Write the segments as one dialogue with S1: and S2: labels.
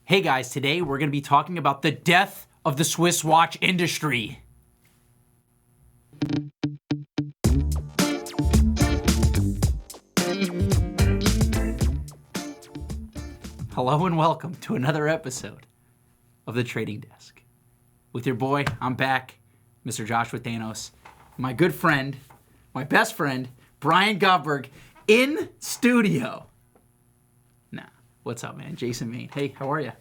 S1: Hey guys, today we're going to be talking about the death of the Swiss watch industry. Hello and welcome to another episode of The Trading Desk. With your boy, I'm back, Mr. Joshua Thanos, my good friend, my best friend, Brian Gottberg, in studio. What's up, man? Jason Main. Hey, how are you?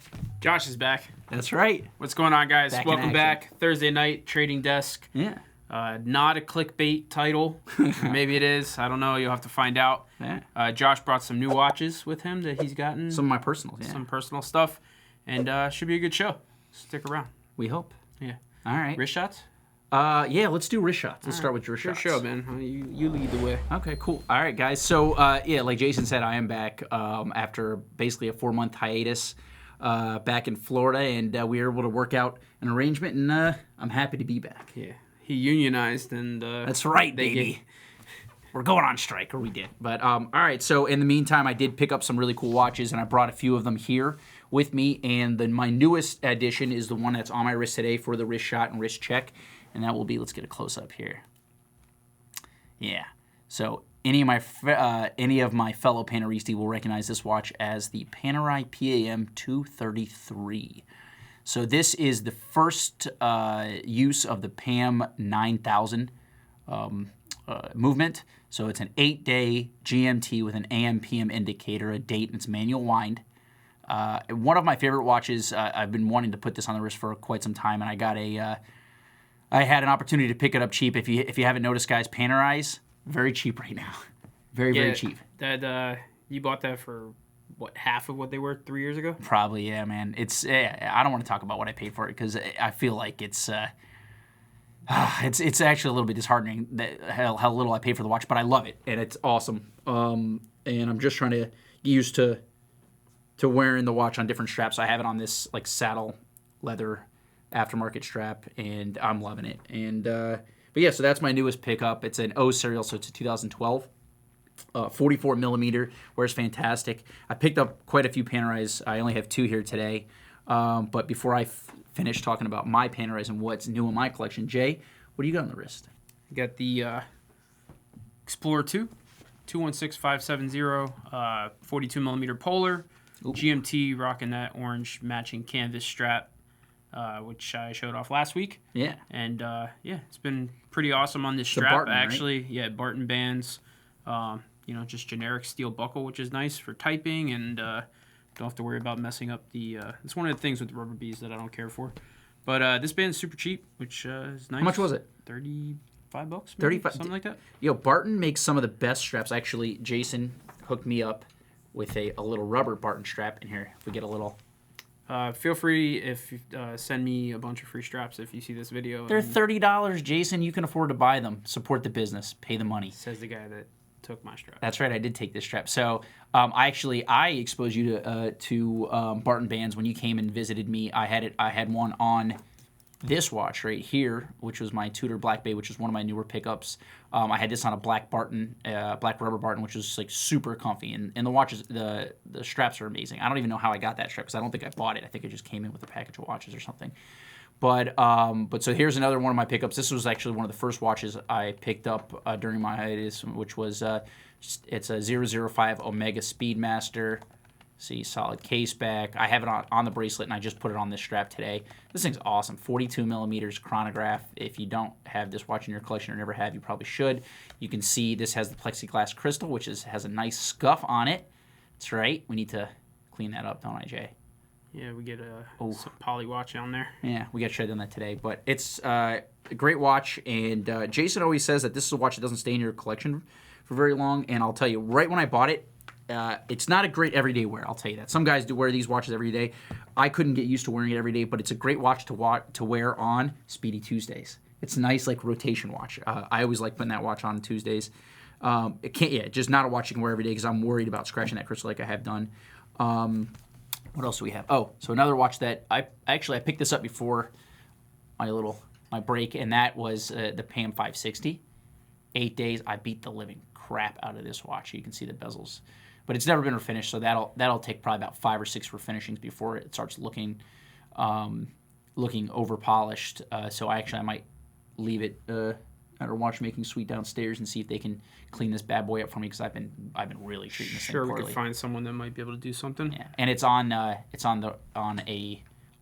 S2: Josh is back.
S1: That's right.
S2: What's going on, guys? Welcome back. Thursday night, Trading Desk.
S1: Yeah.
S2: Not a clickbait title. Maybe it is. I don't know. You'll have to find out.
S1: Yeah.
S2: Josh brought some new watches with him that he's gotten.
S1: Some of my personals, yeah.
S2: Some personal stuff. And should be a good show. Stick around.
S1: We hope.
S2: Yeah.
S1: All right.
S2: Wrist shots?
S1: Yeah, let's do wrist shots. Let's start with wrist shots.
S2: Good show, man. You lead the way.
S1: Okay, cool. All right, guys. So, yeah, like Jason said, I am back after basically a 4-month hiatus back in Florida, and we were able to work out an arrangement, and I'm happy to be back.
S2: Yeah. He unionized, and
S1: that's right, baby. We're going on strike, or we did. But, all right, so in the meantime, I did pick up some really cool watches, and I brought a few of them here with me, and then my newest addition is the one that's on my wrist today for the wrist shot and wrist check. And that will be, let's get a close-up here. Yeah. So any of my fellow Paneristi will recognize this watch as the Panerai Pm 233. So this is the first use of the PAM 9000 movement. So it's an 8-day GMT with an AM/PM indicator, a date, and it's manual wind. One of my favorite watches. I've been wanting to put this on the wrist for quite some time, and I got I had an opportunity to pick it up cheap. If you haven't noticed, guys, Panerai's very cheap right now. Very cheap.
S2: That you bought that for what, half of what they were 3 years ago?
S1: Probably, yeah, man. I don't want to talk about what I paid for it because I feel like it's actually a little bit disheartening that how little I paid for the watch, but I love it and it's awesome. And I'm just trying to get used to wearing the watch on different straps. I have it on this like saddle leather aftermarket strap, and I'm loving it. And but yeah, so that's my newest pickup. It's an O serial, so it's a 2012, 44 millimeter. Wears fantastic. I picked up quite a few Panerais. I only have 2 here today. But before I finish talking about my Panerais and what's new in my collection, Jay, what do you got on the wrist?
S2: I got the Explorer 2, 216570, 42 millimeter polar. Ooh. GMT, rocking that orange matching canvas strap. Which I showed off last week.
S1: Yeah.
S2: And, yeah, it's been pretty awesome on this strap.
S1: Barton,
S2: actually.
S1: Right?
S2: Yeah, Barton bands. Just generic steel buckle, which is nice for typing, and don't have to worry about messing up the... it's one of the things with the rubber beads that I don't care for. But this band's super cheap, which is nice.
S1: How much was it?
S2: $35, maybe?
S1: 35
S2: something like that.
S1: Yo, Barton makes some of the best straps. Actually, Jason hooked me up with a little rubber Barton strap in here. If we get a little...
S2: feel free if you send me a bunch of free straps if you see this video.
S1: They're $30, Jason. You can afford to buy them. Support the business. Pay the money.
S2: Says the guy that took my strap.
S1: That's right. I did take this strap. So I exposed you to Barton bands when you came and visited me. I had one on this watch right here, which was my Tudor Black Bay, which is one of my newer pickups. I had this on a black Barton, black rubber Barton, which was like super comfy. And the watches, the straps are amazing. I don't even know how I got that strap because I don't think I bought it. I think it just came in with a package of watches or something. But so here's another one of my pickups. This was actually one of the first watches I picked up during my hiatus, which was it's a 005 Omega Speedmaster. See, solid case back. I have it on the bracelet, and I just put it on this strap today. This thing's awesome. 42 millimeters chronograph. If you don't have this watch in your collection or never have, you probably should. You can see this has the plexiglass crystal, which has a nice scuff on it. That's right. We need to clean that up, don't I, Jay?
S2: Yeah, we get some poly watch on there.
S1: Yeah, we got shred on that today. But it's a great watch, and Jason always says that this is a watch that doesn't stay in your collection for very long. And I'll tell you, right when I bought it, it's not a great everyday wear, I'll tell you that. Some guys do wear these watches every day. I couldn't get used to wearing it every day, but it's a great watch to wear on Speedy Tuesdays. It's a nice, like, rotation watch. I always like putting that watch on Tuesdays. Just not a watch you can wear every day because I'm worried about scratching that crystal like I have done. What else do we have? Oh, so another watch that I picked this up before my break, and that was the PAM 560. 8 days, I beat the living crap out of this watch. You can see the bezels but it's never been refinished, so that'll take probably about 5 or 6 refinishings before it starts looking over polished. So I might leave it at our watchmaking suite downstairs and see if they can clean this bad boy up for me, because I've been really treating this thing poorly.
S2: Sure, we could find someone that might be able to do something.
S1: Yeah, and it's on a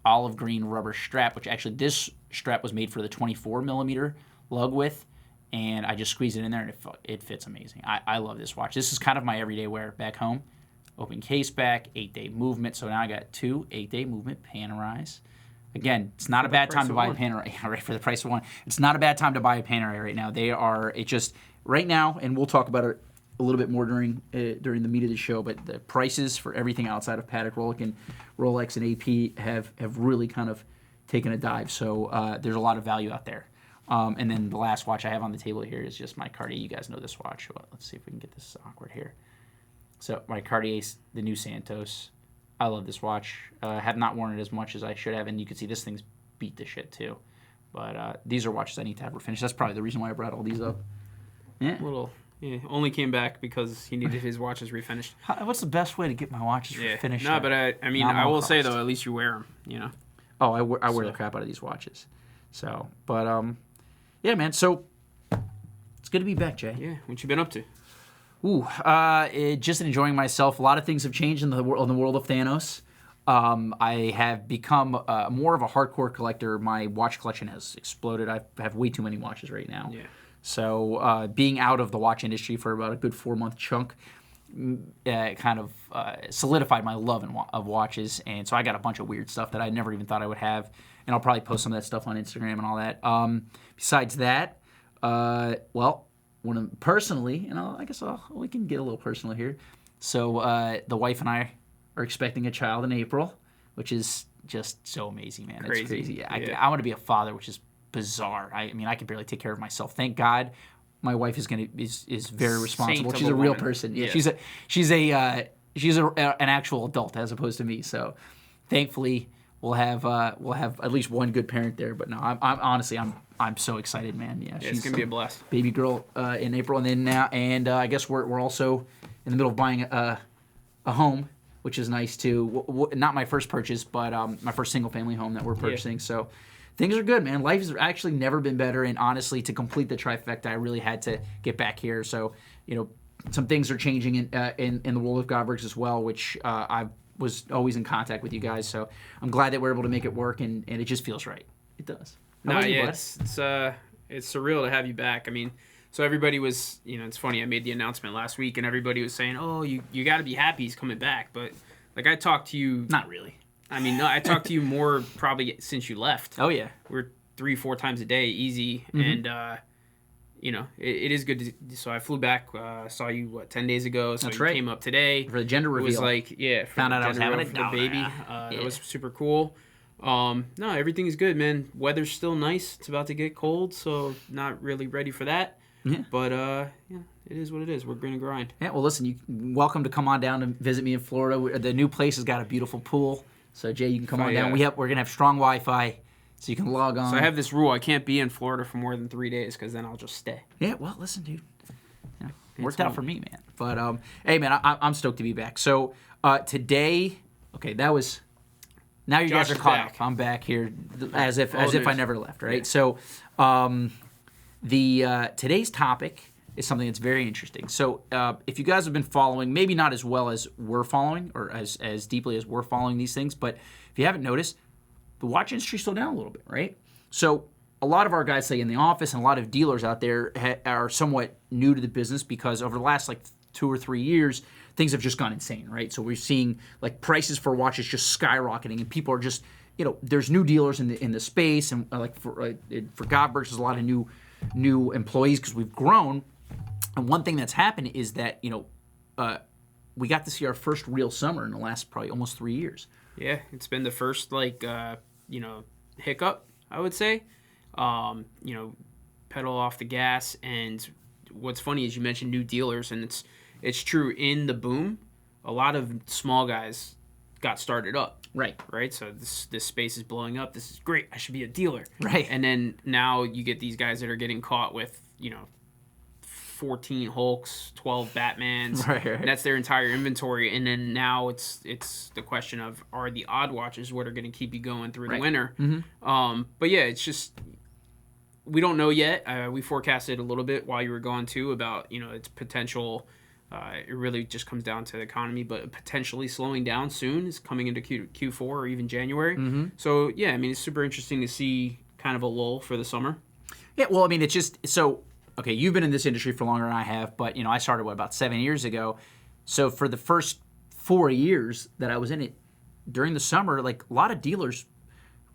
S1: olive green rubber strap, which actually this strap was made for the 24 millimeter lug width, and I just squeezed it in there and it fits amazing. I love this watch. This is kind of my everyday wear back home. Open case back, 8-day movement. So now I got 2 8-day movement Panerais. Again, it's not a bad time to buy a Panerai. Yeah, right, for the price of one. It's not a bad time to buy a Panerai right now. Right now, and we'll talk about it a little bit more during the meat of the show, but the prices for everything outside of Patek Rolex and AP have really kind of taken a dive. So there's a lot of value out there. And then the last watch I have on the table here is just my Cartier. You guys know this watch. Well, let's see if we can get this awkward here. So my Cartier's the new Santos. I love this watch. Have not worn it as much as I should have, and you can see this thing's beat the shit too. But these are watches I need to have refinished. That's probably the reason why I brought all these up. Yeah.
S2: Only came back because he needed his watches refinished.
S1: What's the best way to get my watches finished?
S2: No, but I will say though, at least you wear them. You know.
S1: Oh, I wear the crap out of these watches. So, but yeah, man. So it's good to be back, Jay.
S2: Yeah. What you been up to?
S1: Ooh, just enjoying myself. A lot of things have changed in the world of Thanos. I have become more of a hardcore collector. My watch collection has exploded. I have way too many watches right now.
S2: Yeah.
S1: So being out of the watch industry for about a good 4-month chunk kind of solidified my love of watches. And so I got a bunch of weird stuff that I never even thought I would have. And I'll probably post some of that stuff on Instagram and all that. Besides that, personally, and I guess we can get a little personal here. So the wife and I are expecting a child in April, which is just so amazing, man.
S2: Crazy.
S1: It's crazy.
S2: Yeah.
S1: I want to be a father, which is bizarre. I mean, I can barely take care of myself. Thank God, my wife is very responsible. She's a real person. Yeah,
S2: yes.
S1: she's an actual adult as opposed to me. So thankfully, we'll have at least one good parent there. But no, I'm honestly I'm so excited, man. Yeah,
S2: it's gonna be a blast.
S1: Baby girl in April, and then now, and I guess we're also in the middle of buying a home, which is nice too. Not my first purchase, but my first single family home that we're purchasing. Yeah. So things are good, man. Life has actually never been better, and honestly, to complete the trifecta, I really had to get back here. So some things are changing in the world of Godbergs as well, which I was always in contact with you guys. So I'm glad that we're able to make it work, and it just feels right. It does.
S2: It's surreal to have you back. I mean, so everybody was, it's funny. I made the announcement last week, and everybody was saying, "Oh, you got to be happy he's coming back." But like I talked to you,
S1: not really.
S2: I mean, no, I talked to you more probably since you left.
S1: Oh yeah,
S2: we're 3-4 times a day, easy, and it is good. So I flew back, saw you 10 days ago. So
S1: That's
S2: you
S1: right.
S2: Came up today
S1: for the gender reveal.
S2: It was like
S1: found out I was having a
S2: baby. That was super cool. No, everything is good, man. Weather's still nice. It's about to get cold, so not really ready for that.
S1: Yeah.
S2: But it is what it is. We're gonna grind.
S1: Yeah. Well, listen, you're welcome to come on down and visit me in Florida. The new place has got a beautiful pool, so Jay, you can come on down. We're gonna have strong Wi-Fi, so you can log on.
S2: So I have this rule: I can't be in Florida for more than 3 days, because then I'll just stay.
S1: Yeah. Well, listen, dude. Worked out for me, man. But hey, man, I'm stoked to be back. So today, okay, that was. Now you guys are caught up. I'm back here as if I never left, right? Yeah. So today's topic is something that's very interesting. So if you guys have been following, maybe not as well as we're following or as deeply as we're following these things, but if you haven't noticed, the watch industry slowed down a little bit, right? So a lot of our guys, say in the office, and a lot of dealers out there are somewhat new to the business because over the last 2 or 3 years, things have just gone insane, right? So we're seeing prices for watches just skyrocketing, and people are just, there's new dealers in the space, and for Godbergs, there's a lot of new employees because we've grown. And one thing that's happened is that we got to see our first real summer in the last probably almost 3 years.
S2: Yeah, it's been the first hiccup, I would say. Pedal off the gas, and what's funny is you mentioned new dealers, and it's true. In the boom, a lot of small guys got started up.
S1: Right.
S2: So this space is blowing up. This is great. I should be a dealer.
S1: Right.
S2: And then now you get these guys that are getting caught with, 14 Hulks, 12 Batmans.
S1: Right.
S2: And that's their entire inventory. And then now it's the question of, are the odd watches what are going to keep you going through the winter? But yeah, it's just, we don't know yet. We forecasted a little bit while you were gone too about, its potential. It really just comes down to the economy, but potentially slowing down soon is coming into Q4 or even January. So yeah, I mean, it's super interesting to see kind of a lull for the summer.
S1: Yeah, well, I mean, it's just so. Okay, you've been in this industry for longer than I have, but I started about 7 years ago. So for the first 4 years that I was in it, during the summer, like a lot of dealers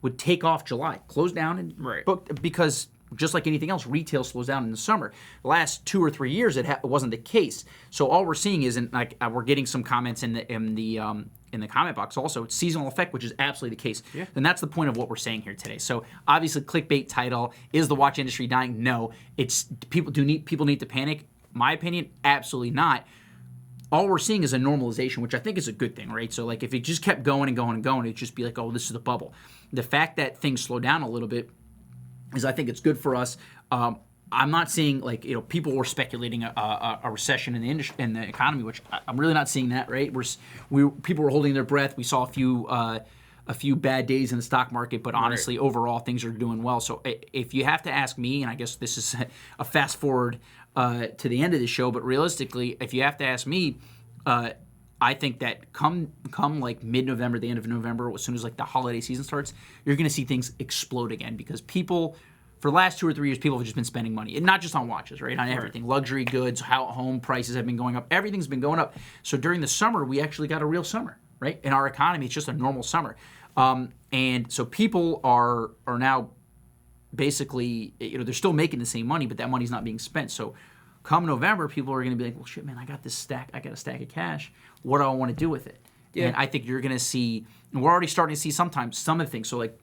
S1: would take off July, close down and book, because just like anything else, retail slows down in the summer. The last 2 or 3 years, it wasn't the case. So all we're seeing is, we're getting some comments in the comment box also, it's seasonal effect, which is absolutely the case.
S2: Yeah.
S1: And that's the point of what we're saying here today. So obviously, clickbait title, is the watch industry dying? No. It's people need to panic. My opinion, absolutely not. All we're seeing is a normalization, which I think is a good thing, right? So like if it just kept going and going and going, it'd just be like, oh, this is a bubble. The fact that things slow down a little bit is, I think it's good for us. I'm not seeing people were speculating a recession in the industry, in the economy, which I'm really not seeing that. Right, people were holding their breath. We saw a few bad days in the stock market, but honestly, overall things are doing well. So if you have to ask me, and I guess this is a fast forward to the end of the show, but realistically, if you have to ask me, I think that come like mid-November, the end of November, as soon as like the holiday season starts, you're going to see things explode again, because people, for the last 2 or 3 years, people have just been spending money, and not just on watches, right? On everything, luxury goods, how home prices have been going up, everything's been going up. So during the summer, we actually got a real summer, right? In our economy, it's just a normal summer, and so people are now basically, they're still making the same money, but that money's not being spent. So come November, people are going to be like, well, shit, man, I got a stack of cash. What do I want to do with it? Yeah. And I think you're going to see, and we're already starting to see sometimes some of the things. So like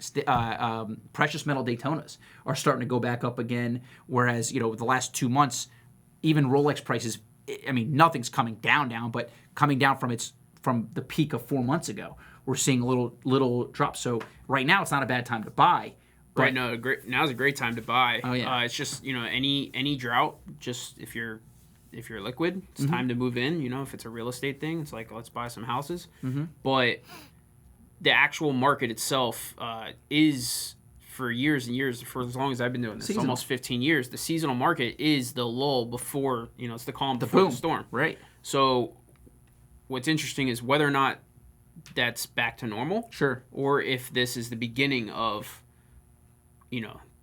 S1: precious metal Daytonas are starting to go back up again, whereas, the last 2 months, even Rolex prices, I mean, nothing's coming down, but coming down from the peak of 4 months ago. We're seeing a little drop. So right now, it's not a bad time to buy.
S2: Right, no, now's a great time to buy.
S1: Oh yeah.
S2: It's just any drought. Just if you're liquid, it's time to move in. If it's a real estate thing, it's like, let's buy some houses. But the actual market itself is, for years and years, for as long as I've been doing this,
S1: seasonal.
S2: Almost 15 years, the seasonal market is the lull before, it's the calm before the storm.
S1: Right.
S2: So what's interesting is whether or not that's back to normal.
S1: Sure.
S2: Or if this is the beginning of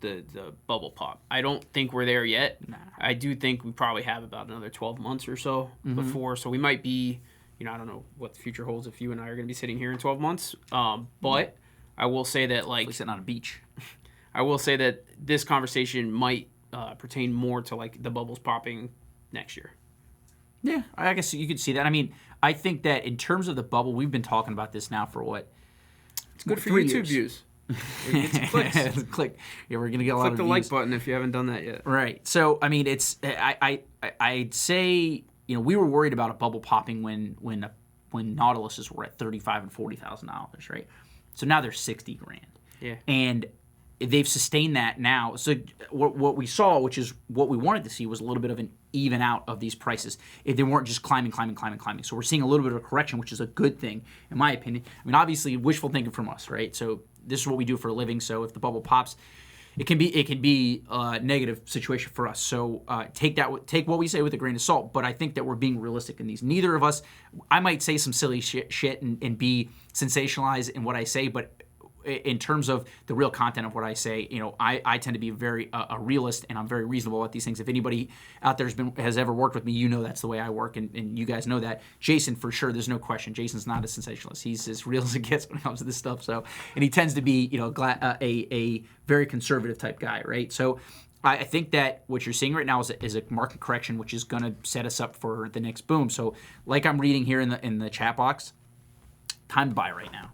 S2: the bubble pop. I don't think we're there yet.
S1: Nah.
S2: I do think we probably have about another 12 months or so before. So we might be, I don't know what the future holds if you and I are going to be sitting here in 12 months. But I will say that, like,
S1: sitting on a beach.
S2: I will say that this conversation might pertain more to like the bubbles popping next year.
S1: Yeah, I guess you could see that. I mean, I think that in terms of the bubble, we've been talking about this now for what?
S2: It's good for YouTube views.
S1: Click. Yeah, we're gonna get a lot of views.
S2: Click the like button if you haven't done that yet.
S1: Right. So I mean, it's I'd say we were worried about a bubble popping when Nautiluses were at $35,000 and $40,000, right? So now they're $60,000.
S2: Yeah.
S1: And they've sustained that now. So what we saw, which is what we wanted to see, was a little bit of an even out of these prices. If they weren't just climbing. So we're seeing a little bit of a correction, which is a good thing, in my opinion. I mean, obviously, wishful thinking from us, right? So this is what we do for a living. So if the bubble pops, it can be a negative situation for us. So take what we say with a grain of salt. But I think that we're being realistic in these. Neither of us, I might say some silly shit and be sensationalized in what I say, but in terms of the real content of what I say, I tend to be very a realist, and I'm very reasonable about these things. If anybody out there has ever worked with me, that's the way I work, and you guys know that. Jason, for sure, there's no question. Jason's not a sensationalist. He's as real as it gets when it comes to this stuff. So, and he tends to be, a very conservative type guy, right? So, I think that what you're seeing right now is a market correction, which is going to set us up for the next boom. So, like I'm reading here in the chat box, time to buy right now.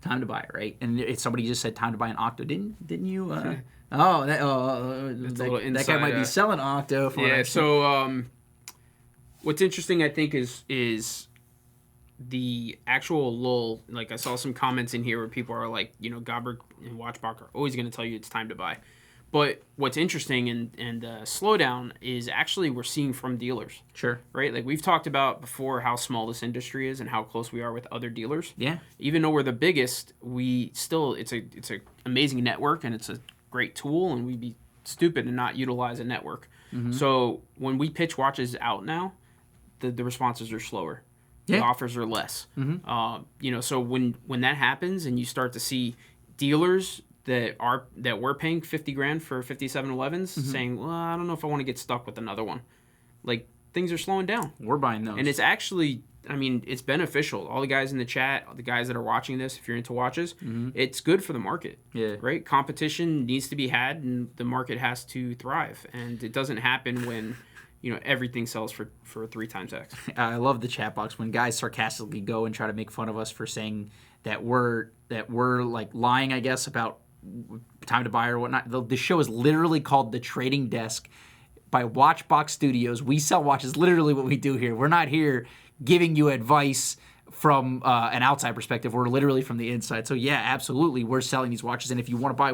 S1: Time to buy it, right? And somebody just said time to buy an Octo. Didn't you? That guy might be selling Octo for.
S2: Yeah. So what's interesting, I think, is the actual lull. Like, I saw some comments in here where people are like, Gobber and Watchbach are always going to tell you it's time to buy, But what's interesting and the slowdown is actually we're seeing from dealers.
S1: Sure.
S2: Right? Like we've talked about before how small this industry is and how close we are with other dealers.
S1: Yeah.
S2: Even though we're the biggest, it's a amazing network and it's a great tool, and we'd be stupid to not utilize a network. So when we pitch watches out now, the responses are slower.
S1: Yeah.
S2: The offers are less. So when that happens and you start to see dealers that we're paying $50,000 for 5711s saying, well, I don't know if I want to get stuck with another one. Like, things are slowing down.
S1: We're buying those.
S2: And it's actually, it's beneficial. All the guys in the chat, all the guys that are watching this, if you're into watches, it's good for the market.
S1: Yeah.
S2: Right? Competition needs to be had, and the market has to thrive. And it doesn't happen when, everything sells for 3 times X.
S1: I love the chat box when guys sarcastically go and try to make fun of us for saying that we're like lying, I guess, about time to buy or whatnot. The show is literally called The Trading Desk by Watchbox Studios. We sell watches, literally what we do here. We're not here giving you advice from an outside perspective. We're literally from the inside. So yeah, absolutely, we're selling these watches. And if you want to buy,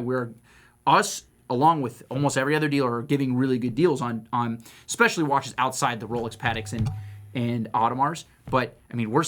S1: us along with almost every other dealer are giving really good deals on especially watches outside the Rolex Pateks and Audemars. But we're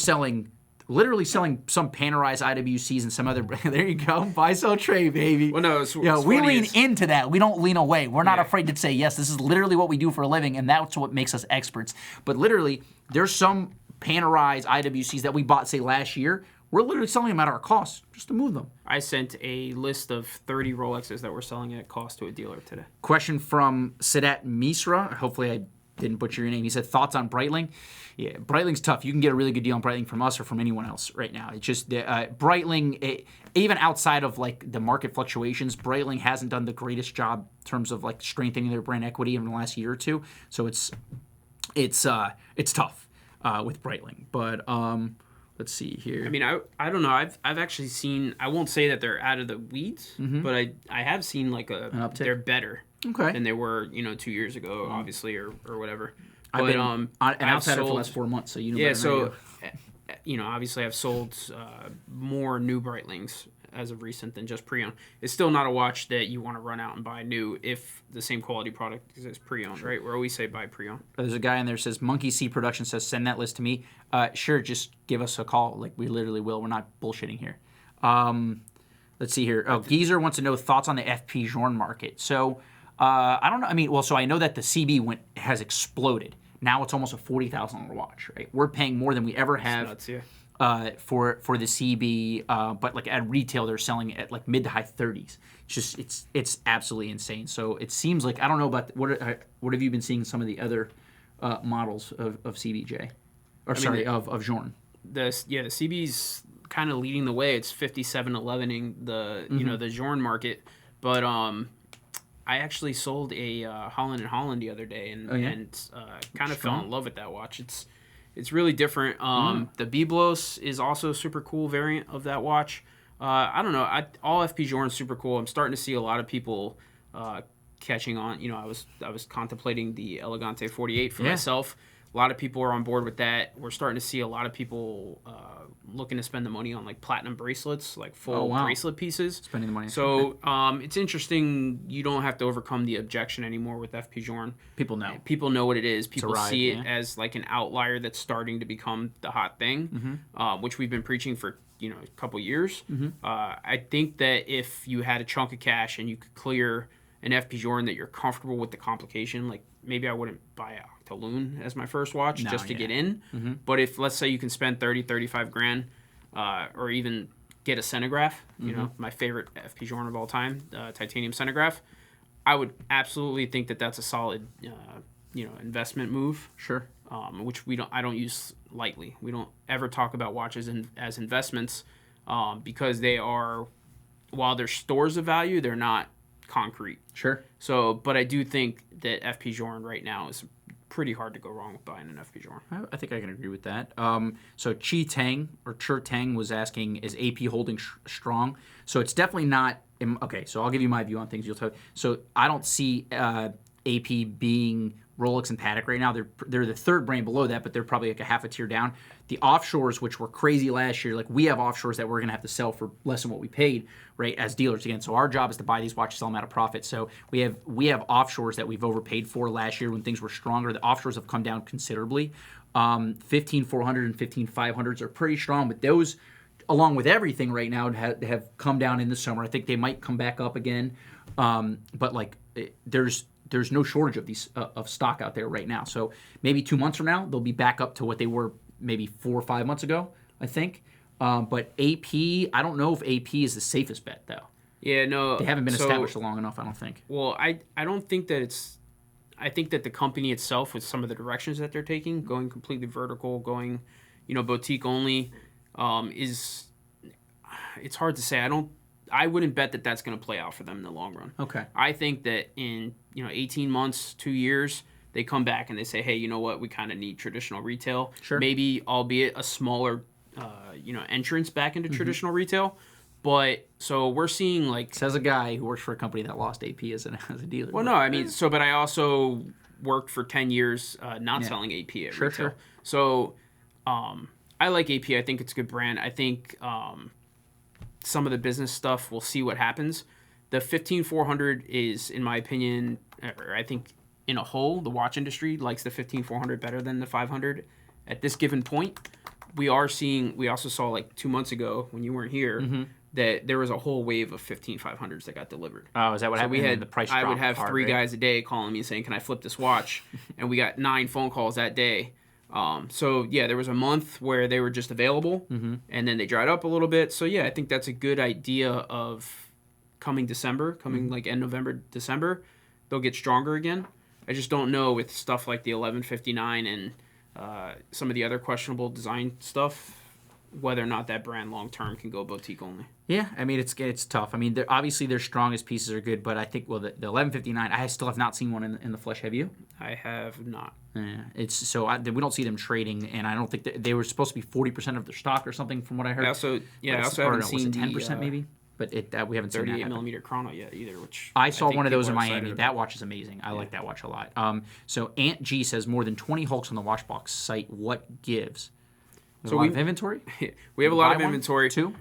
S1: literally selling some Panerai IWCs and some other. There you go, buy, sell, trade, baby.
S2: Well, no,
S1: we lean into that. We don't lean away. We're not afraid to say yes. This is literally what we do for a living, and that's what makes us experts. But literally, there's some Panerai IWCs that we bought, say, last year. We're literally selling them at our cost just to move them.
S2: I sent a list of 30 Rolexes that we're selling at cost to a dealer today.
S1: Question from Sadat Misra. Hopefully I didn't butcher your name. He said, thoughts on Breitling? Yeah, Breitling's tough. You can get a really good deal on Breitling from us or from anyone else right now. It's just Breitling, even outside of like the market fluctuations, Breitling hasn't done the greatest job in terms of like strengthening their brand equity in the last year or two. So it's tough with Breitling. But let's see here.
S2: I don't know. I've actually seen. I won't say that they're out of the weeds, but I have seen like an
S1: uptick.
S2: They're better than they were 2 years ago, obviously, or whatever.
S1: I've been
S2: I've
S1: outside
S2: sold,
S1: for the last 4 months, so you know.
S2: Yeah,
S1: better than I do.
S2: Obviously I've sold more new Breitlings as of recent than just pre-owned. It's still not a watch that you want to run out and buy new if the same quality product is pre-owned, right? We always say buy pre-owned.
S1: There's a guy in there that says, Monkey Seed Production says, send that list to me. Sure, just give us a call. Like, we literally will. We're not bullshitting here. Let's see here. Geezer wants to know thoughts on the FP Journe market. So, I don't know. So I know that the CB has exploded. Now it's almost a $40,000 watch, right? We're paying more than we ever have.
S2: That's nuts, yeah.
S1: For the CB, but like at retail they're selling it at like mid to high 30s. It's absolutely insane. So it seems like, I don't know about what have you been seeing some of the other models of CBJ, or of Journe.
S2: The CB's kind of leading the way. It's 5711ing the the Journe market, but I actually sold a Holland & Holland the other day and kind of fell in love with that watch. It's really different. The Byblos is also a super cool variant of that watch. I don't know. All FP Journe is super cool. I'm starting to see a lot of people catching on. I was contemplating the Elegante 48 for myself. A lot of people are on board with that. We're starting to see a lot of people looking to spend the money on like platinum bracelets, like full bracelet pieces.
S1: Spending the money.
S2: So it's interesting. You don't have to overcome the objection anymore with FP Journe.
S1: People know.
S2: People know what it is. People see it as like an outlier that's starting to become the hot thing, which we've been preaching for a couple years. I think that if you had a chunk of cash and you could clear an FP Journe that you're comfortable with the complication, like maybe I wouldn't buy a Octaloon as my first watch just to get in. But if, let's say, you can spend 35 grand or even get a Senograph, my favorite FP Journe of all time, titanium Senograph, I would absolutely think that that's a solid investment move.
S1: Sure.
S2: Which I don't use lightly. We don't ever talk about watches as investments because they are, while they're stores of value, they're not concrete.
S1: Sure.
S2: So, but I do think that FP Journe right now is pretty hard to go wrong with buying an FP Journe.
S1: I think I can agree with that. So Chi Tang or Chur Tang was asking, is AP holding strong? So it's definitely not. Okay, so I'll give you my view on things. You'll tell. So I don't see AP being Rolex and Patek right now. They're the third brand below that, but they're probably like a half a tier down. The offshores, which were crazy last year, like we have offshores that we're going to have to sell for less than what we paid, right, as dealers again. So our job is to buy these watches, sell them at a profit. So we have offshores that we've overpaid for last year when things were stronger. The offshores have come down considerably. 15400 and 15500s are pretty strong, but those, along with everything right now, have come down in the summer. I think they might come back up again, but like there's no shortage of these of stock out there right now. So maybe 2 months from now they'll be back up to what they were maybe 4 or 5 months ago, I think. But AP, I don't know if AP is the safest bet though.
S2: Yeah, no,
S1: they haven't been established long enough, I don't think.
S2: Well, I don't think that it's. I think that the company itself, with some of the directions that they're taking, going completely vertical, going, boutique only, is. It's hard to say. I wouldn't bet that that's going to play out for them in the long run.
S1: Okay.
S2: I think that in 18 months, 2 years, they come back and they say, hey, you know what? We kind of need traditional retail.
S1: Sure.
S2: Maybe albeit a smaller, entrance back into traditional retail. But so we're seeing like.
S1: Says a guy who works for a company that lost AP as a dealer.
S2: Well, no, I mean, but I also worked for 10 years not selling AP at retail.
S1: Sure.
S2: So I like AP. I think it's a good brand. I think some of the business stuff, we'll see what happens. The 15400 is, in my opinion, or I think in a whole, the watch industry likes the 15400 better than the 500 at this given point. We also saw like 2 months ago when you weren't here, that there was a whole wave of 15500s that got delivered.
S1: Oh, is that what happened?
S2: We had
S1: the price
S2: I would have
S1: hard,
S2: three
S1: right?
S2: guys a day calling me saying, "Can I flip this watch?" And we got 9 phone calls that day. So yeah, there was a month where they were just available, and then they dried up a little bit. So yeah, I think that's a good idea of coming December, like end November, December, they'll get stronger again. I just don't know with stuff like the 1159 and some of the other questionable design stuff, whether or not that brand long term can go boutique only.
S1: Yeah, I mean it's tough. I mean, obviously their strongest pieces are good, but I think the 1159, I still have not seen one in the flesh. Have you?
S2: I have not.
S1: Yeah, we don't see them trading, and I don't think they were supposed to be 40% of their stock or something from what I heard.
S2: I also haven't seen
S1: 10% maybe, but we haven't seen that
S2: 38
S1: happen.
S2: millimeter chrono yet either. Which
S1: I saw
S2: think
S1: one of those in
S2: people are
S1: Miami.
S2: excited
S1: That
S2: about.
S1: watch is amazing. I like that watch a lot. So Aunt G says more than 20 Hulks on the Watchbox site. What gives? So we have inventory.
S2: We have a lot of
S1: Buy one?
S2: inventory.
S1: 2.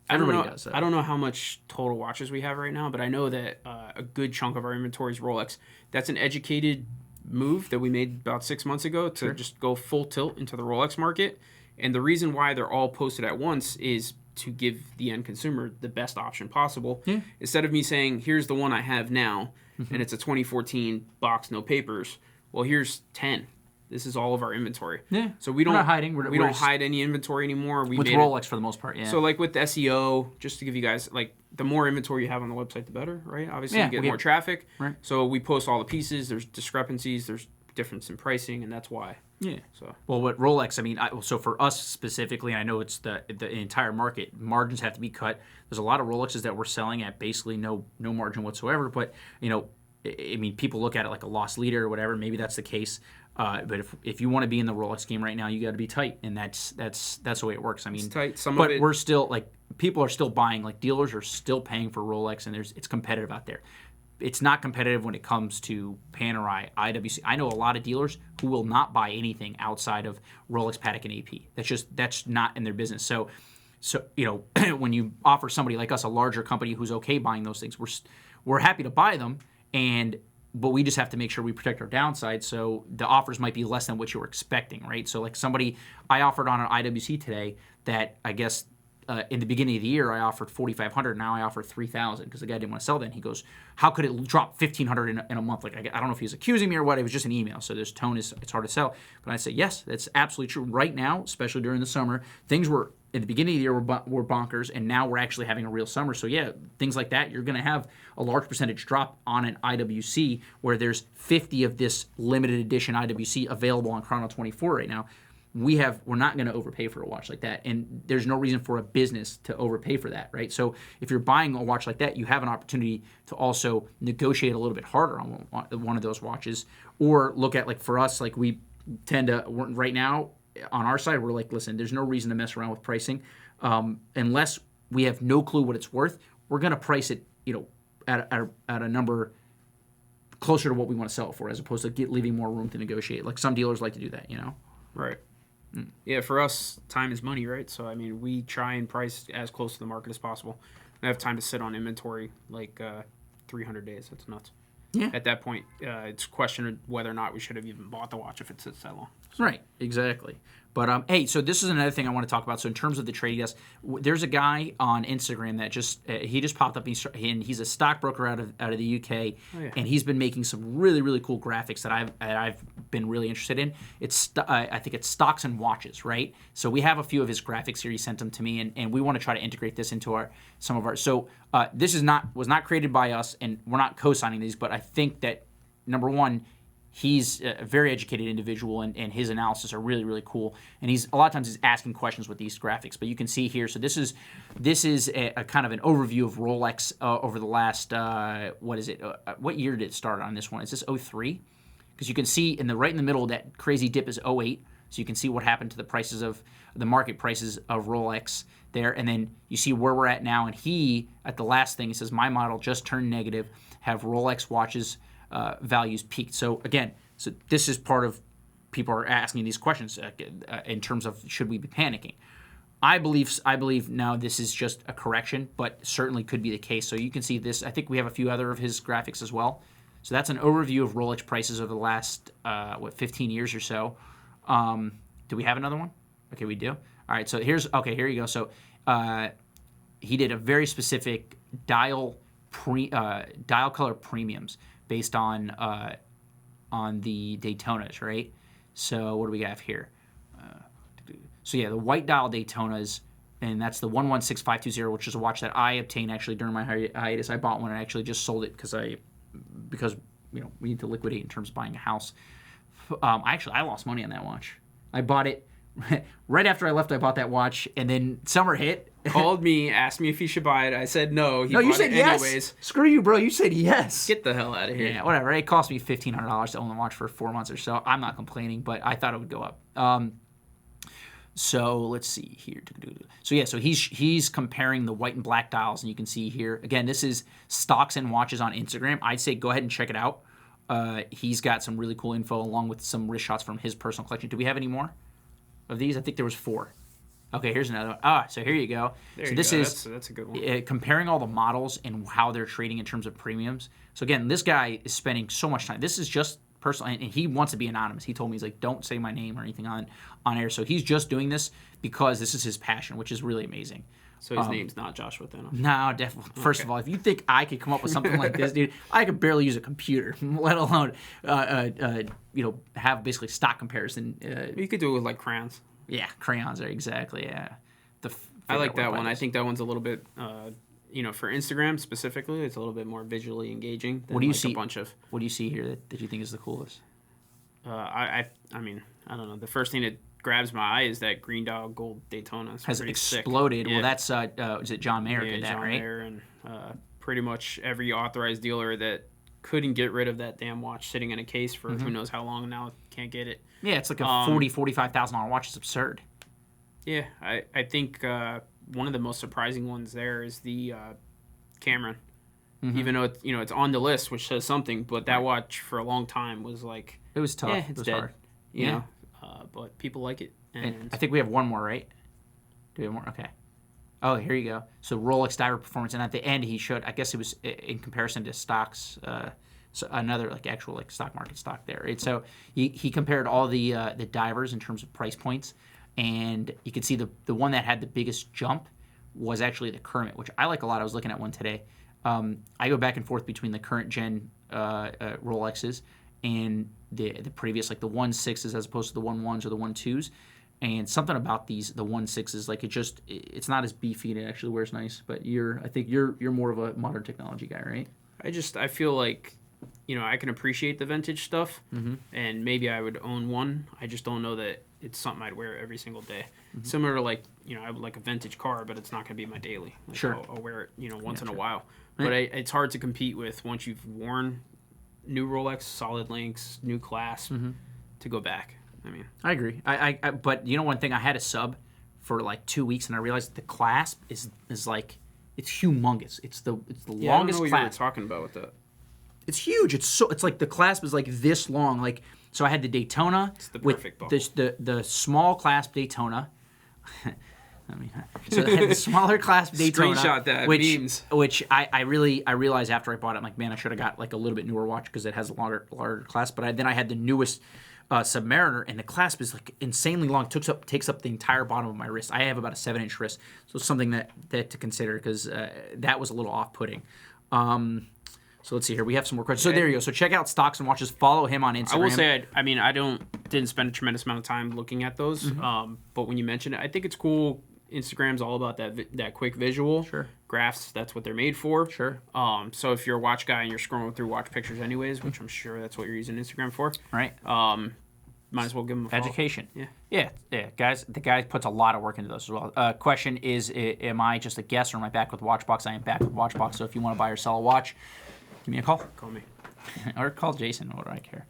S2: Everybody
S1: does that.
S2: I don't know how much total watches we have right now, but I know that a good chunk of our inventory is Rolex. That's an educated move that we made about 6 months ago to just go full tilt into the Rolex market. And the reason why they're all posted at once is to give the end consumer the best option possible. Yeah. Instead of me saying, here's the one I have now, and it's a 2014 box, no papers. Well, here's 10. This is all of our inventory. Yeah. So we're
S1: not hiding.
S2: We don't hide any inventory anymore.
S1: With Rolex for the most part, yeah.
S2: So like with SEO, just to give you guys, like the more inventory you have on the website, the better, right? Obviously, you get more traffic.
S1: Right.
S2: So we post all the pieces. There's discrepancies. There's difference in pricing, and that's why.
S1: Yeah.
S2: So
S1: well, what Rolex, I mean, so for us specifically, I know it's the entire market. Margins have to be cut. There's a lot of Rolexes that we're selling at basically no margin whatsoever. But I mean, people look at it like a lost leader or whatever. Maybe that's the case. But if you want to be in the Rolex game right now, you got to be tight, and that's the way it works. I mean,
S2: it's tight.
S1: We're still like people are still buying. Like dealers are still paying for Rolex, and it's competitive out there. It's not competitive when it comes to Panerai, IWC. I know a lot of dealers who will not buy anything outside of Rolex, Patek, and AP. That's not in their business. So when you offer somebody like us, a larger company who's okay buying those things, we're happy to buy them, but we just have to make sure we protect our downside. So the offers might be less than what you were expecting, right? So like I offered on an IWC today that I guess in the beginning of the year I offered 4,500. Now I offer 3,000 because the guy didn't want to sell that. And he goes, "How could it drop 1,500 in a month?" Like I don't know if he was accusing me or what. It was just an email. So this tone it's hard to sell. But I say yes, that's absolutely true. Right now, especially during the summer, things were. In the beginning of the year, were bonkers, and now we're actually having a real summer. So, yeah, things like that, you're going to have a large percentage drop on an IWC where there's 50 of this limited edition IWC available on Chrono 24 right now. We're not going to overpay for a watch like that, and there's no reason for a business to overpay for that, right? So if you're buying a watch like that, you have an opportunity to also negotiate a little bit harder on one of those watches, or look at, like for us, like we tend to, right now, on our side, we're like, listen, there's no reason to mess around with pricing. Unless we have no clue what it's worth, we're going to price it, at a number closer to what we want to sell it for, as opposed to leaving more room to negotiate. Like some dealers like to do that,
S2: Right. Yeah, for us, time is money, right? So, I mean, we try and price as close to the market as possible. We have time to sit on inventory 300 days. That's nuts.
S1: Yeah.
S2: At that point, it's a question of whether or not we should have even bought the watch if it sits that long.
S1: Right, exactly. But hey, so this is another thing I want to talk about. So in terms of the trading desk, there's a guy on Instagram that he just popped up. He's a stockbroker out of the UK, and he's been making some really really cool graphics that I've been really interested in. I think it's stocks and watches, right? So we have a few of his graphics here. He sent them to me, and we want to try to integrate this into some of our. So this was not created by us, and we're not co-signing these, but I think that number one, he's a very educated individual, and his analysis are really, really cool. And a lot of times he's asking questions with these graphics. But you can see here, so this is a kind of an overview of Rolex over the last, what year did it start on this one? Is this 03? Because you can see right in the middle, that crazy dip is 08. So you can see what happened to the market prices of Rolex there. And then you see where we're at now. And at the last thing, he says, my model just turned negative, have Rolex watches values peaked. So again, this is part of people are asking these questions in terms of should we be panicking. I believe now this is just a correction, but certainly could be the case. So you can see this. I think we have a few other of his graphics as well. So that's an overview of Rolex prices over the last 15 years or so. Do we have another one? Okay, we do. All right. So here you go. So he did a very specific dial color premiums based on the Daytonas, right? So what do we have here? So yeah, the white dial Daytonas, and that's the 116520, which is a watch that I obtained actually during my hiatus. I bought one and I actually just sold it because we need to liquidate in terms of buying a house. I lost money on that watch. I bought it right after I left. I bought that watch, and then summer hit.
S2: Called me, asked me if he should buy it. I said no.
S1: No, you said yes. Anyways. Screw you, bro. You said yes.
S2: Get the hell out of here.
S1: Yeah, whatever. It cost me $1,500 to own the watch for 4 months or so. I'm not complaining, but I thought it would go up. So let's see here. So yeah, so he's comparing the white and black dials, and you can see here again. This is stocks and watches on Instagram. I'd say go ahead and check it out. He's got some really cool info along with some wrist shots from his personal collection. Do we have any more of these? I think there was 4. Okay, here's another one. So here you go. That's
S2: a good one.
S1: Comparing all the models and how they're trading in terms of premiums. So again, this guy is spending so much time. This is just personal, and he wants to be anonymous. He told me, he's like, don't say my name or anything on air. So he's just doing this because this is his passion, which is really amazing.
S2: So his name's not Joshua Thanos?
S1: No, definitely. First of all, if you think I could come up with something like this, dude, I could barely use a computer, let alone have basically stock comparison.
S2: You could do it with like crayons.
S1: Yeah, crayons are exactly. Yeah,
S2: I like that one. I think that one's a little bit, for Instagram specifically, it's a little bit more visually engaging. Than
S1: what do you see?
S2: What
S1: do you see here that you think is the coolest?
S2: I mean, I don't know. The first thing that grabs my eye is that green dial gold Daytona. It's
S1: has exploded.
S2: Yeah.
S1: Well, that's is it John Mayer did that,
S2: John
S1: right?
S2: Mayer and pretty much every authorized dealer that couldn't get rid of that damn watch sitting in a case for who knows how long now can't get it.
S1: Yeah, it's like a $45,000 watch. It's absurd.
S2: Yeah, I think one of the most surprising ones there is the Cameron. Even though it's on the list, which says something, but that watch for a long time was like
S1: it was tough.
S2: It's
S1: dead.
S2: Hard. You know, but people like it.
S1: And I think we have one more, right? Do we have more? Okay. Oh, here you go. So Rolex diver performance, and at the end he showed. I guess it was in comparison to stocks. So another actual stock market stock there. Right? So he compared all the divers in terms of price points, and you can see the one that had the biggest jump was actually the Kermit, which I like a lot. I was looking at one today. I go back and forth between the current gen Rolexes and the previous, like the 1.6s as opposed to the 1.1s or the 1.2s. And something about the 1.6s, like it's not as beefy and it actually wears nice. But I think you're more of a modern technology guy, right?
S2: I feel like, I can appreciate the vintage stuff, and maybe I would own one. I just don't know that it's something I'd wear every single day. Similar to I would like a vintage car, but it's not going to be my daily.
S1: Sure.
S2: I'll wear it, once in a while. Right. But it's hard to compete with once you've worn new Rolex, solid links, new clasp, to go back. I mean,
S1: I agree. But one thing, I had a sub for like 2 weeks, and I realized the clasp is like it's humongous. It's the longest
S2: I don't know what
S1: clasp.
S2: you were talking about with that.
S1: It's huge. It's like the clasp is like this long. Like, so I had the Daytona
S2: the perfect
S1: with the small clasp Daytona. I mean, so I had the smaller clasp Daytona.
S2: Screenshot that, memes.
S1: Which I realized after I bought it, I'm like, man, I should have got like a little bit newer watch because it has a larger clasp. But then I had the newest Submariner, and the clasp is like insanely long. Takes up the entire bottom of my wrist. I have about a 7-inch wrist, so it's something that to consider because that was a little off-putting. So let's see here. We have some more questions. So there you go. So check out Stocks and Watches. Follow him on Instagram.
S2: I will say, I didn't spend a tremendous amount of time looking at those. But when you mention it, I think it's cool. Instagram's all about that quick visual.
S1: Sure.
S2: Graphs, that's what they're made for.
S1: Sure.
S2: So if you're a watch guy and you're scrolling through watch pictures anyways, which I'm sure that's what you're using Instagram for.
S1: Right.
S2: Might as well give them a follow.
S1: Education.
S2: Yeah.
S1: Yeah, guys. The guy puts a lot of work into those as well. Question is, am I just a guest or am I back with Watchbox? I am back with Watchbox. So if you want to buy or sell a watch, give me a call.
S2: Call me.
S1: Or call Jason. What do I care?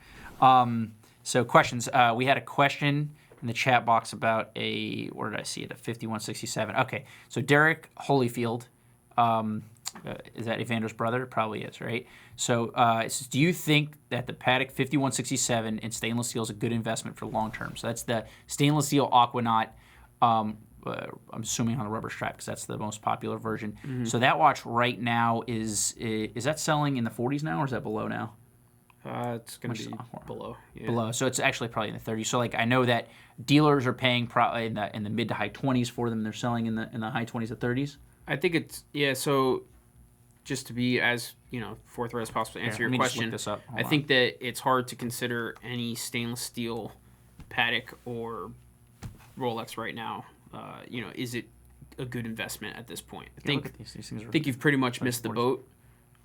S1: So questions. We had a question in the chat box about where did I see it? A 5167. Okay. So Derek Holyfield, is that Evander's brother? It probably is, right? So it says, do you think that the Patek 5167 in stainless steel is a good investment for long term? So that's the stainless steel Aquanaut. I'm assuming on the rubber strap because that's the most popular version. Mm-hmm. So that watch right now is that selling in the 40s now or is that below now?
S2: It's going to be below. Yeah.
S1: Below. So it's actually probably in the 30s. So like I know that dealers are paying probably in the mid to high 20s for them. They're selling in the high 20s to 30s.
S2: I think it's so just to be as forthright as possible to answer your question.
S1: Just look this up.
S2: I think that it's hard to consider any stainless steel Patek or Rolex right now. Is it a good investment at this point? I think you've pretty much missed the boat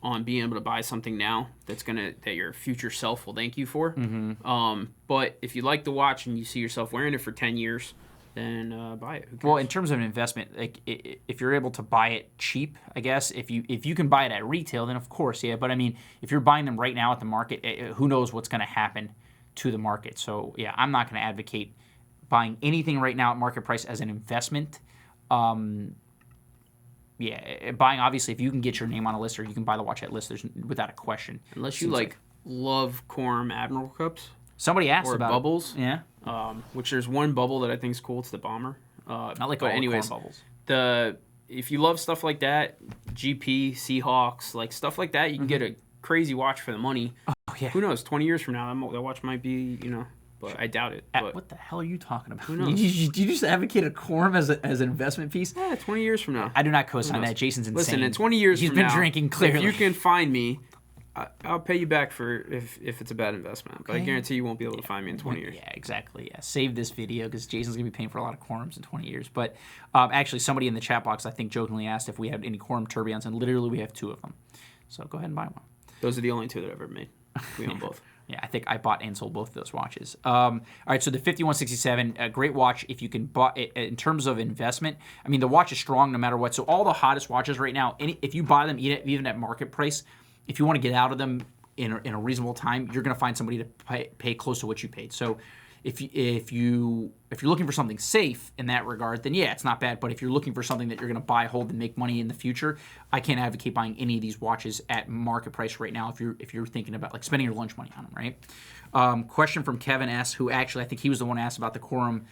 S2: on being able to buy something now that your future self will thank you for.
S1: Mm-hmm.
S2: But if you like the watch and you see yourself wearing it for 10 years, then buy it.
S1: Well, in terms of an investment, like if you're able to buy it cheap, I guess if you can buy it at retail, then of course, yeah. But I mean, if you're buying them right now at the market, who knows what's going to happen to the market? So yeah, I'm not going to advocate buying anything right now at market price as an investment. Yeah, buying obviously if you can get your name on a list or you can buy the watch at list, there's without a question.
S2: Unless you love Quorum Admiral Cups.
S1: Somebody asked
S2: or
S1: about
S2: bubbles.
S1: Yeah.
S2: Which there's one bubble that I think is cool. It's the Bomber.
S1: Not like
S2: but
S1: all
S2: anyways,
S1: the bubbles.
S2: If you love stuff like that, GP, Seahawks, like stuff like that, you can get a crazy watch for the money.
S1: Oh yeah.
S2: Who knows? 20 years from now, that watch might be but I doubt it. But
S1: what the hell are you talking about?
S2: Who knows?
S1: Did you just advocate a Quorum as an investment piece?
S2: Yeah, 20 years from now.
S1: I do not co-sign that. Jason's insane.
S2: Listen, in 20 years
S1: He's
S2: from
S1: been
S2: now,
S1: drinking clearly.
S2: If you can find me, I'll pay you back for if it's a bad investment.
S1: Okay.
S2: But I guarantee you won't be able to find me in 20 years.
S1: Yeah, exactly. Yeah, save this video because Jason's going to be paying for a lot of Quorums in 20 years. But actually, somebody in the chat box, I think, jokingly asked if we had any Quorum tourbillons, and literally we have 2 of them. So go ahead and buy one.
S2: Those are the only 2 that I've ever made. We own both.
S1: Yeah, I think I bought and sold both of those watches. All right, so the 5167, a great watch if you can buy it in terms of investment. I mean, the watch is strong no matter what. So all the hottest watches right now, if you buy them even at market price, if you want to get out of them in a reasonable time, you're going to find somebody to pay close to what you paid. So if you're looking for something safe in that regard, then yeah, it's not bad. But if you're looking for something that you're going to buy, hold, and make money in the future, I can't advocate buying any of these watches at market price right now. If you're thinking about like spending your lunch money on them, right? Question from Kevin S., who actually I think he was the one who asked about the Quorum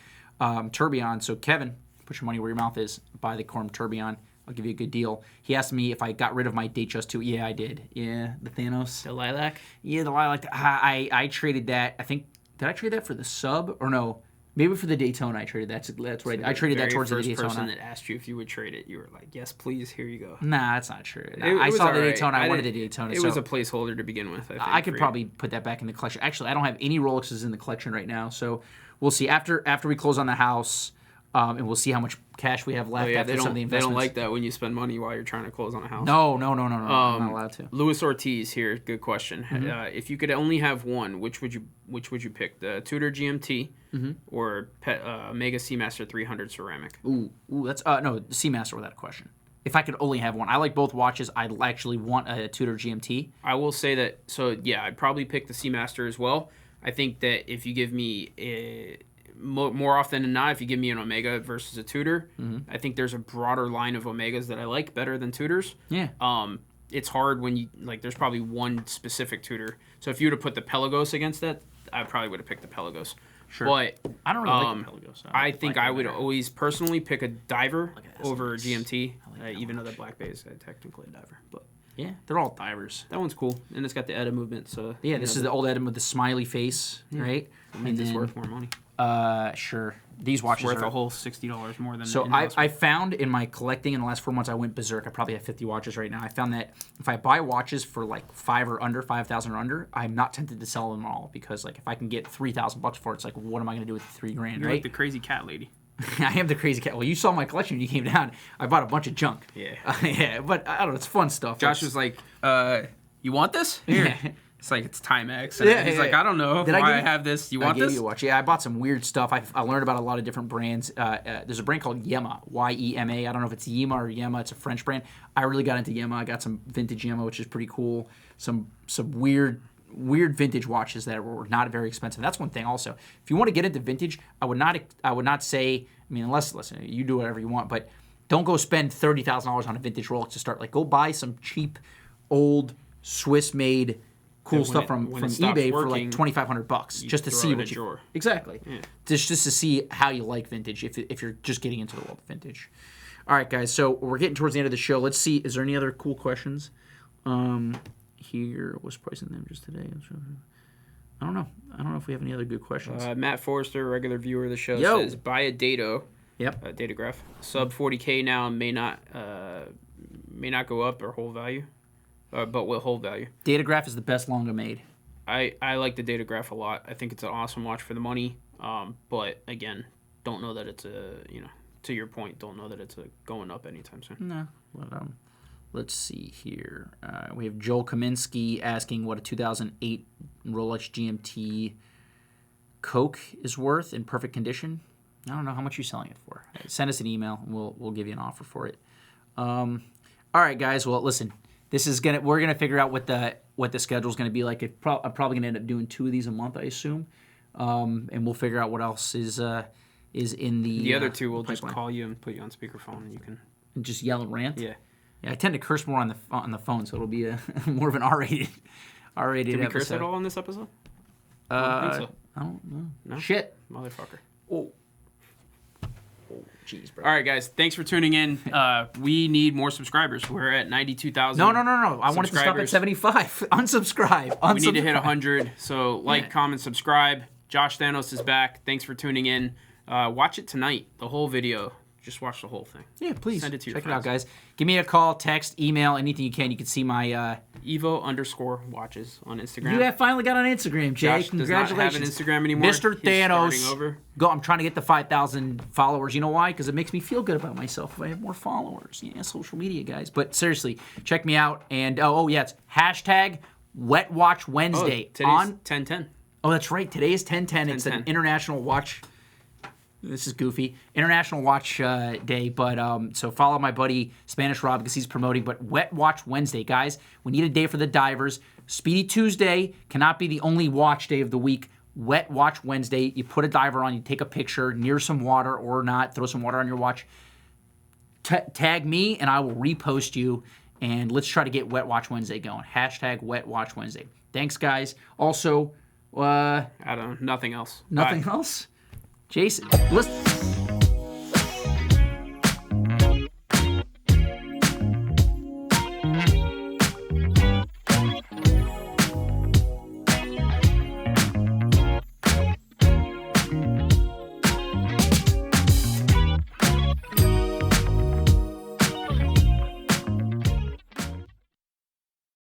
S1: tourbillon. So Kevin, put your money where your mouth is. Buy the Quorum tourbillon. I'll give you a good deal. He asked me if I got rid of my Datejust 2. Yeah, I did. Yeah, the Thanos.
S2: The Lilac?
S1: Yeah, the Lilac. I traded that. I think. Did I trade that for the sub or no? Maybe for the Daytona I traded that. That's right. I traded that towards the Daytona.
S2: The first person that asked you if you would trade it, you were like, yes, please, here you go.
S1: Nah, that's not true. I saw the Daytona. I wanted the Daytona.
S2: It was a placeholder to begin with.
S1: I could probably put that back in the collection. Actually, I don't have any Rolexes in the collection right now, so we'll see. After we close on the house, and we'll see how much cash we have left after some of the investments.
S2: They don't like that when you spend money while you're trying to close on a house.
S1: No. I'm not allowed to.
S2: Luis Ortiz here. Good question. Mm-hmm. If you could only have one, which would you pick? The Tudor GMT or Omega Seamaster 300 ceramic?
S1: Ooh, that's no Seamaster without a question. If I could only have one, I like both watches. I'd actually want a Tudor GMT.
S2: I will say that. So yeah, I'd probably pick the Seamaster as well. I think that if you give me more often than not, if you give me an Omega versus a Tudor, I think there's a broader line of Omegas that I like better than Tudors.
S1: Yeah.
S2: it's hard when you like. There's probably one specific Tudor. So if you were to put the Pelagos against that, I probably would have picked the Pelagos.
S1: Sure.
S2: But
S1: I don't really like the Pelagos.
S2: I think I would always personally pick a diver
S1: at this.
S2: over
S1: Nice.
S2: GMT,
S1: I like that
S2: even though the Black Bay is technically a diver. But
S1: Yeah, they're all divers.
S2: that one's cool, and it's got the ETA movement. So
S1: Yeah, this is the old Edmund with the smiley face, right?
S2: It means it's worth more money.
S1: Sure. These watches
S2: Worth
S1: are
S2: a whole $60 more than.
S1: So
S2: the in-house
S1: I found in my collecting in the last 4 months, I went berserk. I probably have 50 watches right now. I found that if I buy watches for like 5,000 or under, I'm not tempted to sell them all because like if I can get $3,000 for it, it's like what am I going to do with $3,000,
S2: You're
S1: right?
S2: like the crazy cat lady.
S1: I am the crazy cat. Well, you saw my collection when you came down. I bought a bunch of junk.
S2: Yeah.
S1: Yeah, but I don't know. It's fun stuff.
S2: Josh was like, "You want this? Here." It's like it's Timex. And
S1: Yeah,
S2: he's
S1: yeah,
S2: like,
S1: yeah.
S2: "I don't know
S1: Did I
S2: why
S1: give
S2: I
S1: you-
S2: have this. You
S1: I
S2: want
S1: gave
S2: this?"
S1: you a watch. Yeah, I bought some weird stuff. I learned about a lot of different brands. There's a brand called Yema, Y-E-M-A. I don't know if it's Yema or Yema. It's a French brand. I really got into Yema. I got some vintage Yema, which is pretty cool. Some weird vintage watches that were not very expensive. That's one thing also. If you want to get into vintage, I would not say, I mean, unless, listen, you do whatever you want, but don't go spend $30,000 on a vintage Rolex to start. Like, go buy some cheap, old, Swiss-made, cool
S2: When
S1: stuff
S2: it-
S1: from
S2: when it stops
S1: eBay for
S2: working,
S1: like $2,500 just to
S2: throw
S1: see
S2: it in
S1: what
S2: a
S1: you...
S2: drawer.
S1: Exactly.
S2: Yeah.
S1: Just to see how you like vintage if you're just getting into the world of vintage. All right, guys, so we're getting towards the end of the show. Let's see, is there any other cool questions? Here was pricing them just today. I don't know if we have any other good questions.
S2: Matt Forrester, regular viewer of the show,
S1: Yo.
S2: says buy a Dato,
S1: Yep.
S2: Datograph, sub 40K now may not go up or hold value, but will hold value.
S1: Datograph is the best Longa made.
S2: I like the Datograph a lot. I think it's an awesome watch for the money. But again, don't know that it's to your point, don't know that it's going up anytime soon.
S1: No, but let's see here. We have Joel Kaminsky asking what a 2008 Rolex GMT Coke is worth in perfect condition. I don't know how much you're selling it for. Send us an email and we'll give you an offer for it. All right, guys. Well, listen, we're gonna figure out what the schedule's gonna be like. I'm probably gonna end up doing 2 of these a month, I assume, and we'll figure out what else is in
S2: The other two will just
S1: pipeline.
S2: call you and put you on speakerphone, and you can.
S1: And just yell and rant.
S2: Yeah.
S1: Yeah, I tend to curse more on the phone, so it'll be more of an R-rated
S2: Did we
S1: episode.
S2: curse at all on this episode? I don't think so.
S1: I don't know.
S2: No?
S1: Shit.
S2: Motherfucker.
S1: Oh, jeez, bro.
S2: All right, guys. Thanks for tuning in. We need more subscribers. We're at 92,000.
S1: No. I want it to stop at
S2: subscribers.
S1: 75. Unsubscribe.
S2: We need to hit 100. So like, comment, subscribe. Josh Thanos is back. Thanks for tuning in. Watch it tonight. The whole video. Just watch the whole thing.
S1: Yeah, please.
S2: Send it to your
S1: Check it out,
S2: friends.
S1: guys. Give me a call, text, email, anything you can. You can see my...
S2: Evo_watches on Instagram.
S1: You have finally got on Instagram, Jay.
S2: Josh does not
S1: Congratulations.
S2: have an Instagram anymore.
S1: Mr.
S2: He's
S1: Thanos.
S2: starting over.
S1: Go. I'm trying to get the 5,000 followers. You know why? Because it makes me feel good about myself if I have more followers. Yeah, social media, guys. But seriously, check me out. And, it's hashtag Wet Watch Wednesday.
S2: Today's 10/10.
S1: Oh, that's right. Today is 10/10. It's an
S2: 10/10.
S1: international watch. This is goofy. International Watch Day. But so follow my buddy Spanish Rob because he's promoting. But Wet Watch Wednesday, guys. We need a day for the divers. Speedy Tuesday cannot be the only watch day of the week. Wet Watch Wednesday. You put a diver on. You take a picture near some water or not. Throw some water on your watch. Tag me and I will repost you. And let's try to get Wet Watch Wednesday going. Hashtag Wet Watch Wednesday. Thanks, guys. Also,
S2: I don't know. Nothing else.
S1: nothing
S2: Bye.
S1: else? Jason, listen.